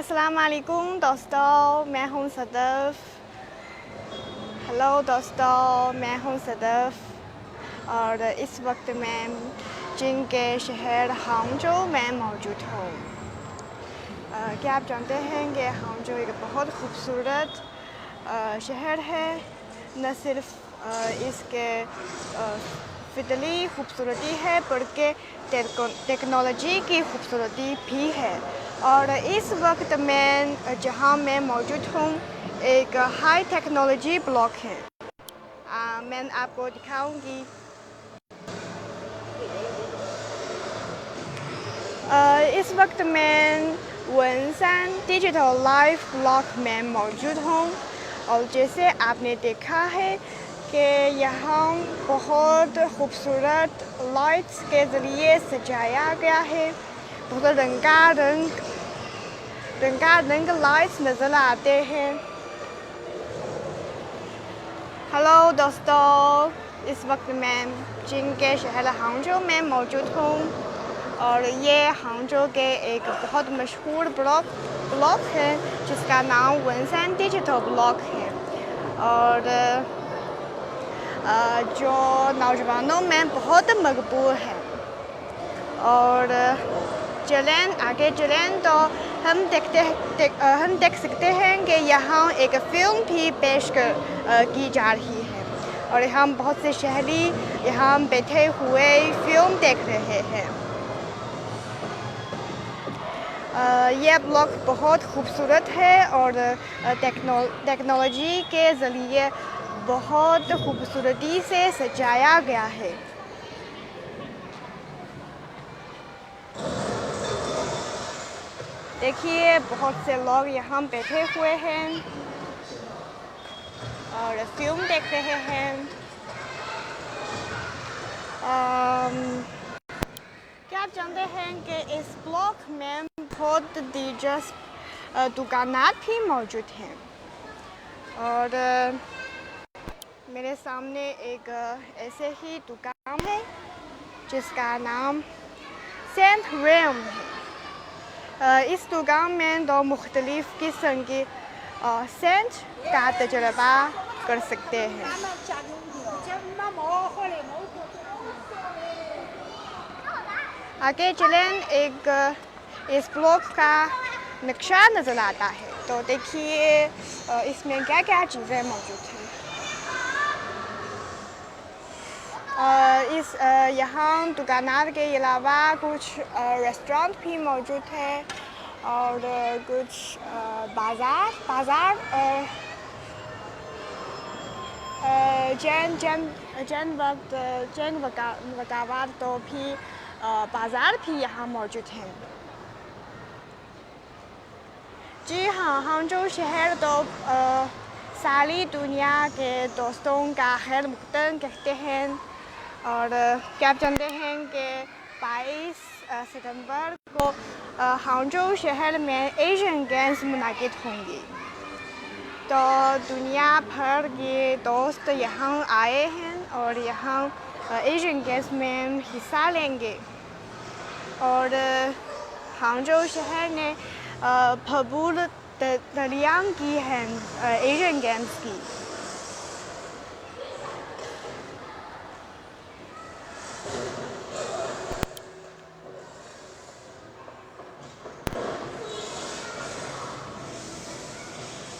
अस्सलाम वालेकुम दोस्तों, मैं हूँ सदफ़। हेलो दोस्तों, मैं हूँ सदफ़ और इस वक्त मैं चीन के शहर हांगजो में मौजूद हूँ। क्या आप जानते हैं कि हांगजो एक बहुत खूबसूरत शहर है। न सिर्फ इसके फितली खूबसूरती है बल्कि टेक्नोलॉजी की खूबसूरती भी है। और इस वक्त मैं जहाँ मैं मौजूद हूँ एक हाई टेक्नोलॉजी ब्लॉक है। मैं आपको दिखाऊंगी। इस वक्त मैं वनसान डिजिटल लाइफ ब्लॉक में मौजूद हूँ और जैसे आपने देखा है कि यहाँ बहुत खूबसूरत लाइट्स के ज़रिए सजाया गया है। बहुत रंग लाइट्स नज़र आते हैं। हेलो दोस्तों, इस वक्त मैं चीन के शहर हांगजो में मौजूद हूँ और ये हांगजो के एक बहुत मशहूर ब्लॉक है जिसका नाम वनसान डिजिटल ब्लॉक है और जो नौजवानों में बहुत मकबूल है। और आगे चलें तो हम देख सकते हैं कि यहाँ एक फ़िल्म भी पेश की जा रही है और हम बहुत से शहरी यहाँ बैठे हुए फ़िल्म देख रहे हैं। यह ब्लॉक बहुत खूबसूरत है और टेक्नोलॉजी के ज़रिए बहुत खूबसूरती से सजाया गया है। देखिए, बहुत से लोग यहाँ बैठे हुए हैं और फिल्म देख रहे हैं। क्या आप जानते हैं कि इस ब्लॉक में बहुत दिलचस्प दुकानात भी मौजूद हैं और मेरे सामने एक ऐसे ही दुकान है जिसका नाम सेंट रेम है। इस दुकान में दो मुख्तलिफ़ किस्म की सेंट का तजुर्बा कर सकते हैं। आगे चलें एक इस ब्लॉक का नक्शा नज़र आता है तो देखिए इसमें क्या क्या चीज़ें मौजूद हैं। यहाँ दुकानात के अलावा कुछ रेस्टोरेंट भी मौजूद है और कुछ बाज़ार जैन वकावार तो भी बाज़ार भी यहाँ मौजूद हैं। जी हाँ, हांगजो शहर तो सारी दुनिया के दोस्तों का खैर मकदम कहते हैं और क्या आप जानते हैं कि 22 सितंबर को हांगजो शहर में एशियन गेम्स मुनाकिद होंगे। तो दुनिया भर के दोस्त यहाँ आए हैं और यहाँ एशियन गेम्स में हिस्सा लेंगे और हांगजो शहर ने भरपूर तैयारियां की हैं एशियन गेम्स की।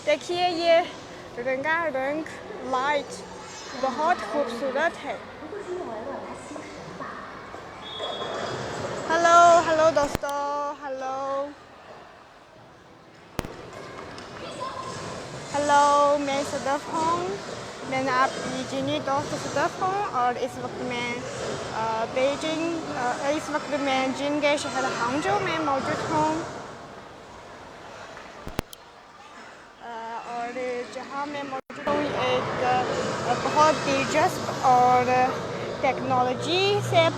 देखिए ये रंगारंग लाइट बहुत खूबसूरत है। हेलो दोस्तों, हेलो मैं सदफ़ हूँ। मैं आपकी चीनी दोस्त सदफ़ हूँ और इस वक्त मैं चीन के शहर हांगजो में मौजूद हूँ और जहाँ मैं मौजूद हूँ एक बहुत दिलचस्प और टेक्नोलॉजी से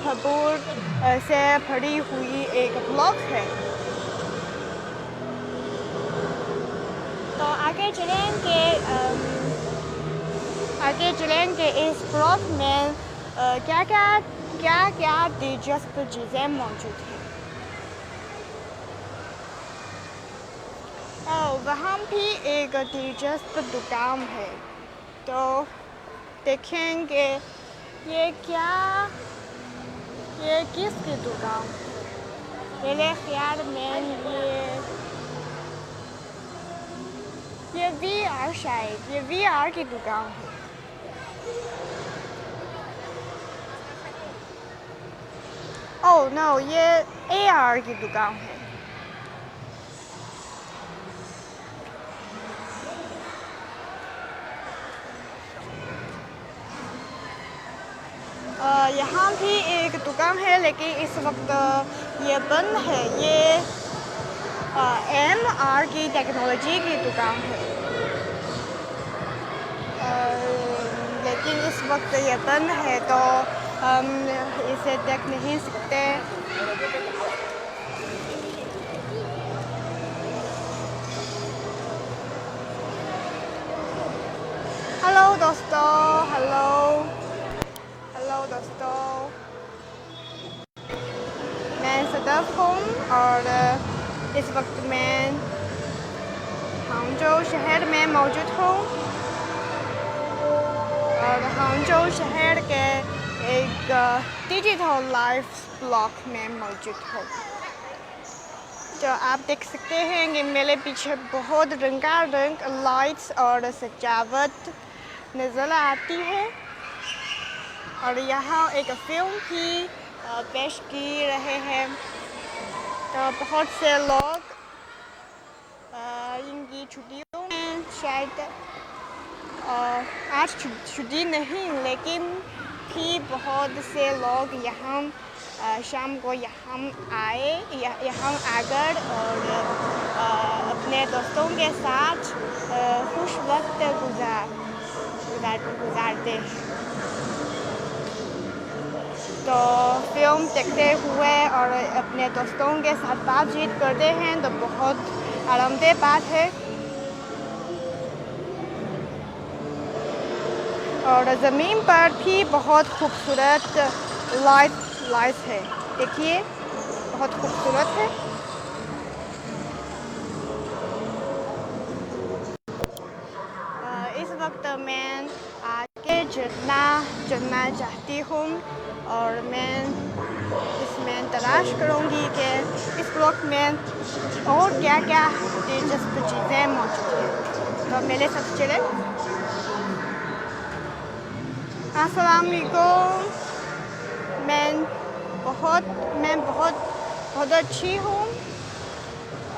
भरी हुई एक ब्लॉक है। तो आगे चलें कि इस ब्लॉक में क्या दिलचस्प चीज़ें मौजूद हैं। वहाँ भी एक दिलचस्प दुकान है, तो देखेंगे ये किसकी दुकान है। मेरे ख्याल में ये VR, शायद ये VR की दुकान है। ओह नो, ये AR की दुकान है। यहाँ भी एक दुकान है, लेकिन इस वक्त ये बंद है। ये MR की टेक्नोलॉजी की दुकान है, लेकिन इस वक्त ये बंद है, तो हम इसे देख नहीं सकते। हेलो दोस्तों, हेलो दोस्तों, मैं सदफ हूँ और इस वक्त मैं हांगझोउ शहर में मौजूद हूँ और हांगझोउ शहर के एक डिजिटल लाइफ ब्लॉक में मौजूद हूँ। तो आप देख सकते हैं कि मेरे पीछे बहुत रंगारंग लाइट्स और सजावट नज़र आती है, और यहाँ एक फिल्म भी पेश की रहे हैं। तो बहुत से लोग इनकी छुट्टियों में, शायद आज छुट्टी नहीं, लेकिन भी बहुत से लोग यहाँ शाम को यहाँ आकर और अपने दोस्तों के साथ खुश वक्त गुजारते हैं। तो फिल्म देखते हुए और अपने दोस्तों के साथ बातचीत करते हैं, तो बहुत आरामदेह बात है। और ज़मीन पर भी बहुत खूबसूरत लाइट्स है, देखिए बहुत खूबसूरत है। इस वक्त मैं आगे चलना चाहती हूँ और मैं इसमें तलाश करूँगी कि इस ब्लॉक में और क्या दिलचस्प चीज़ें मौजूद हैं। तो मेरे साथ चले। अस्सलाम वालेकुम। मैं बहुत अच्छी हूँ,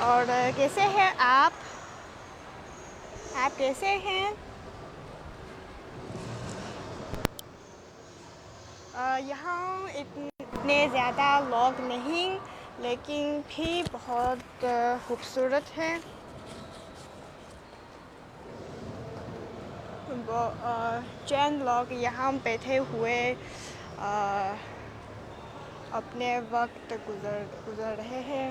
और कैसे हैं आप कैसे हैं? यहाँ इतने ज़्यादा लोग नहीं, लेकिन भी बहुत खूबसूरत है। चंद लोग यहाँ बैठे हुए अपने वक्त गुजार रहे हैं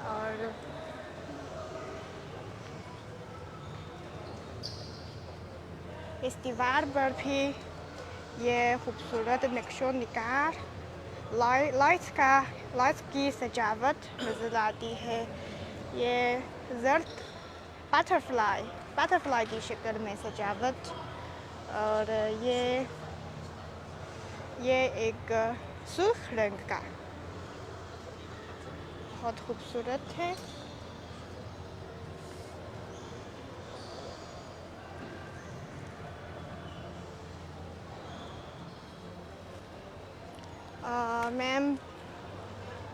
और इस दीवार पर भी ये खूबसूरत नक्शो निगार लाइट्स की सजावट नज़र आती है। ये जर्द बटरफ्लाई की शक्ल में सजावट, और ये एक सुर्ख रंग का बहुत खूबसूरत है।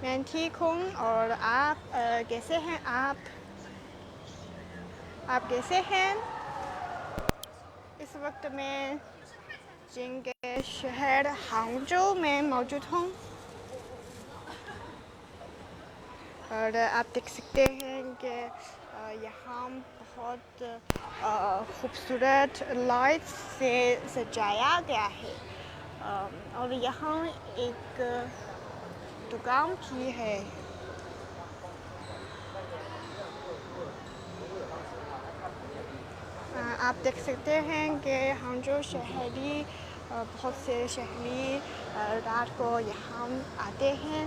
मैं ठीक हूँ, और आप कैसे हैं? आप कैसे हैं? इस वक्त मैं चीन के शहर हांगझोउ में मौजूद हूँ, और आप देख सकते हैं कि यहाँ बहुत खूबसूरत लाइट्स से सजाया गया है, और यहाँ एक दुकान भी है। आप देख सकते हैं कि हांगझोउ शहरी बहुत से शहरी रात को यहाँ आते हैं।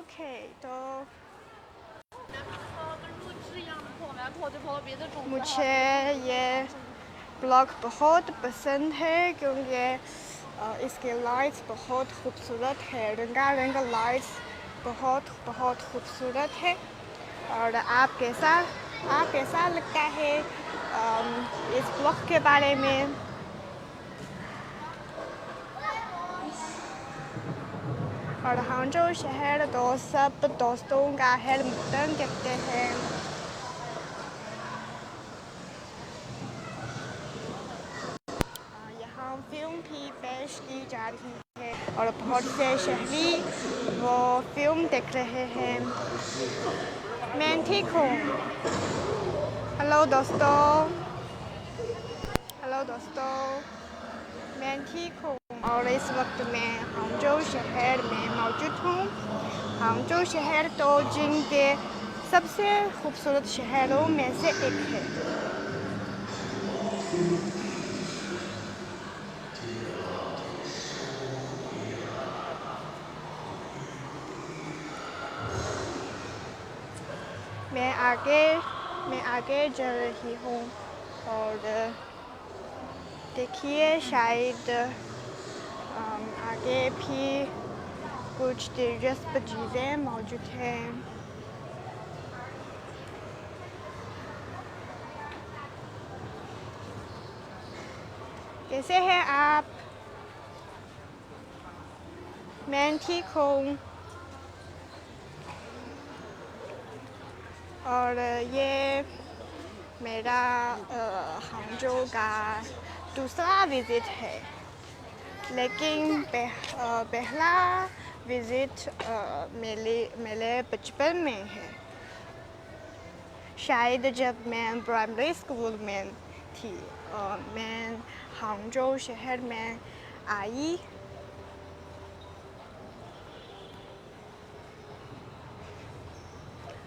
OK，都。跟录制一样的跑来跑去跑到别的种子。मुझे ये ब्लॉग बहुत पसंद है क्योंकि इसके लाइट्स बहुत खूबसूरत है, रंगारंग लाइट्स बहुत बहुत खूबसूरत है। और आप कैसा लगता है इस ब्लॉग के बारे में? और हांगजो शहर तो सब दोस्तों का हेलमुटन कहते हैं। यहाँ फिल्म भी पेश की जा रही है और बहुत से शहरी वो फिल्म देख रहे हैं। मैं ठीक हूँ। हेलो दोस्तों, मैं ठीक हूँ और इस वक्त मैं हांगजो शहर में मौजूद हूँ। हांगजो शहर तो चीन के सबसे खूबसूरत शहरों में से एक है। मैं आगे जा रही हूँ और देखिए शायद आगे भी कुछ दिलचस्प चीज़ें मौजूद हैं। कैसे हैं आप? मैं ठीक हूँ। और ये मेरा हांगजो का दूसरा विज़िट है, लेकिन पहला विज़िट मेरे बचपन में है। शायद जब मैं प्राइमरी स्कूल में थी मैं हांगजो शहर में आई।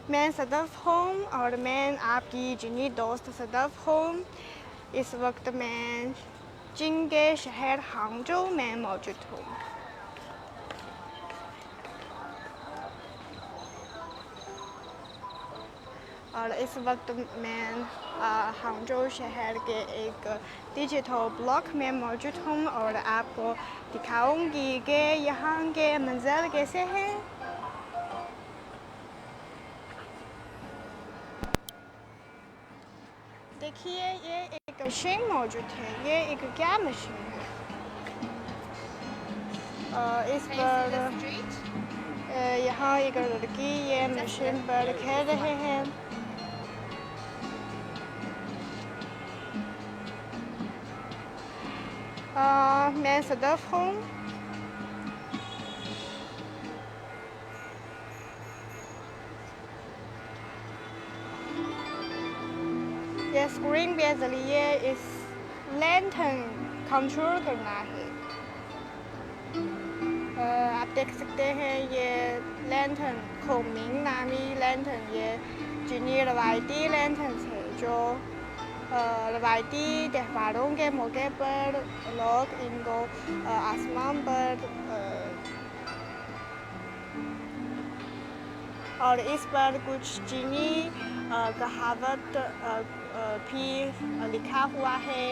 मैं सदफ हूँ और मैं आपकी चीनी दोस्त सदफ हूँ। इस वक्त मैं चीन के शहर हांगजो में मौजूद हूँ। और इस वक्त मैं हांगजो शहर के एक डिजिटल ब्लॉक में मौजूद हूँ और आपको दिखाऊंगी कि यहाँ के मंजर कैसे हैं। देखिए ये एक मशीन मौजूद है। ये एक क्या मशीन है? इस पर यहाँ एक लड़की ये मशीन पर खेल रहे हैं। मैं सदफ हूँ। ये स्क्रीन के जरिए इस लैंटर्न कंट्रोल करना है। आप देख सकते हैं ये लैंटर्न खोमिंग नामी लैंटर्न ये चीनी रवायती लैंटर्न है जो रवायती त्योहारों के मौके पर लोग इनको आसमान पर और इस पर कुछ चीनी कहावत भी लिखा हुआ है।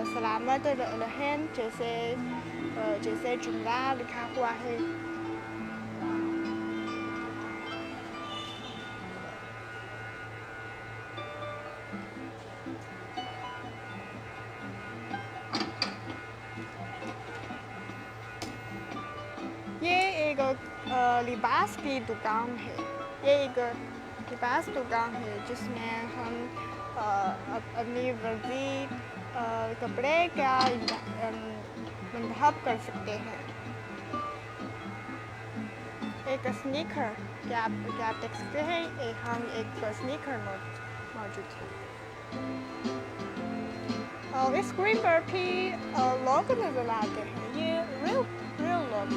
सलामत रहें जैसे जुमला लिखा हुआ है। ये एक लिबास की दुकान है। ये एक लिबास दुकान है जिसमें हम अपनी वर्दी कपड़े का इंतखाब कर सकते हैं। एक स्नीकर क्या आप देख सकते हैं? हम एक स्नीकर मौजूद है और इस स्क्रीन पर भी लोग नजर आते हैं। ये रियल लोग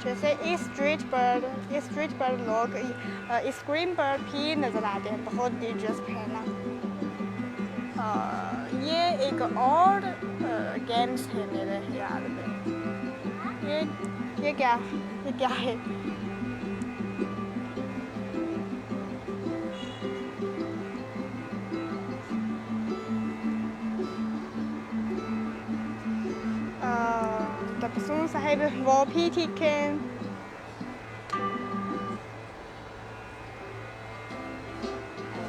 जैसे इस स्ट्रीट पर लोग इस स्क्रीन पर भी नजर आते हैं। बहुत दिलचस्प है ना। ये एक और गेम्स है मेरे ख्याल में। ये क्या है? तबस्सुम साहिब वो भी ठीक है।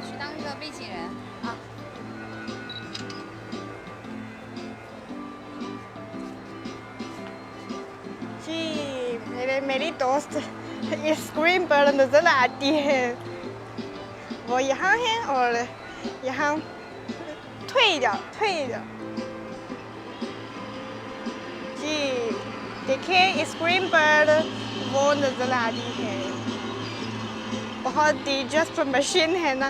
去当个背景人啊。जी मेरी दोस्त इस स्क्रीन पर नज़र आती है। वो यहाँ है और यहाँ退着。जी देखिए स्क्रीन पर वो नज़र आ रही है। बहुत दिलचस्प मशीन है ना।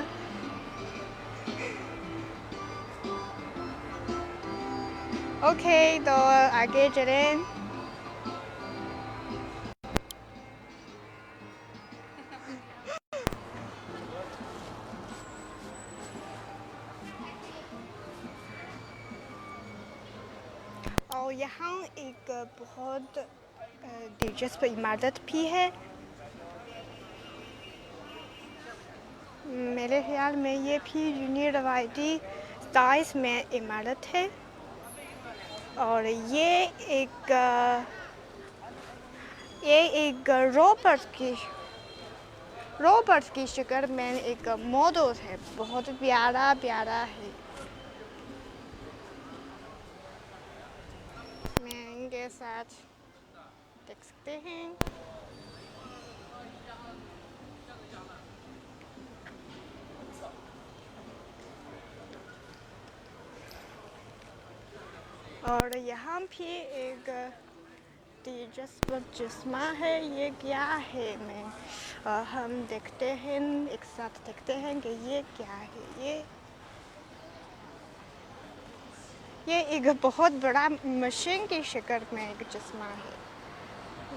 ओके तो आगे चलें। और यहाँ एक बहुत दिलचस्प इमारत भी है। मेरे ख्याल में ये भी यूनी रवायती साइज में इमारत है और ये एक रोबोट की शक्ल में एक मॉडल है। बहुत प्यारा है। मैं इनके साथ देख सकते हैं। और यहाँ भी एक दिलचस्प चश्मा है। ये क्या है? हम देखते हैं, एक साथ देखते हैं कि ये क्या है। ये एक बहुत बड़ा मशीन की शक्ल में एक चश्मा है।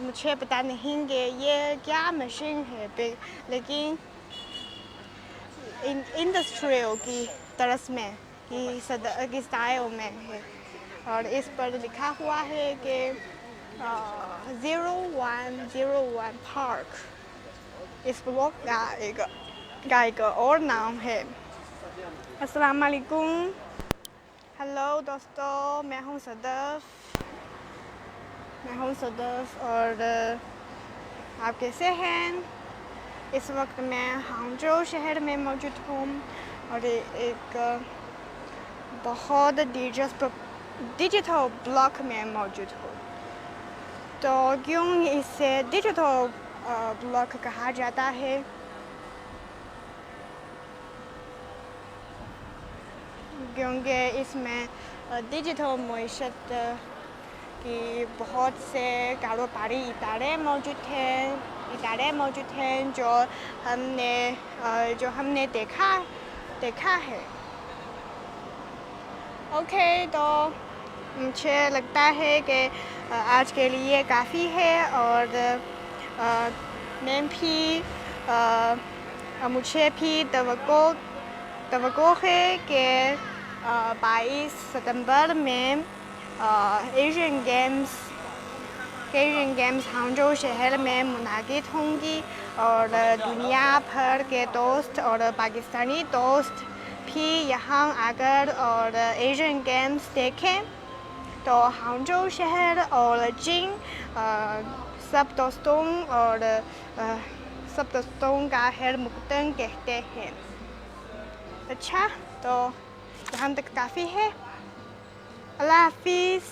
मुझे पता नहीं कि ये क्या मशीन है, लेकिन इंडस्ट्रियल की तरह में की स्टाइल में है। और इस पर लिखा हुआ है कि 0101 पार्क इस ब्लॉक का एक और नाम है। अस्सलाम वालेकुम। हेलो दोस्तों, मैं हूँ सदफ और आप कैसे हैं? इस वक्त मैं हांगजो शहर में मौजूद हूँ और एक बहुत दिलचस्प डिजिटल ब्लॉक में मौजूद हूँ। तो क्यों इसे डिजिटल ब्लॉक कहा जाता है? क्योंकि इसमें डिजिटल मईशत की बहुत से कारोबारी इदारे मौजूद हैं जो हमने देखा है। ओके तो मुझे लगता है कि आज के लिए काफ़ी है और मुझे भी तवक्को है कि 22 सितंबर में एशियन गेम्स हांगजो शहर में मुनाकिद होंगी और दुनिया भर के दोस्त और पाकिस्तानी दोस्त भी यहाँ आकर और एशियन गेम्स देखें। तो हांगजो शहर और जिंग सब दोस्तों का खैर मुक़द्दम कहते हैं। अच्छा तो यहाँ तक काफ़ी है। अल्लाह हाफिज़।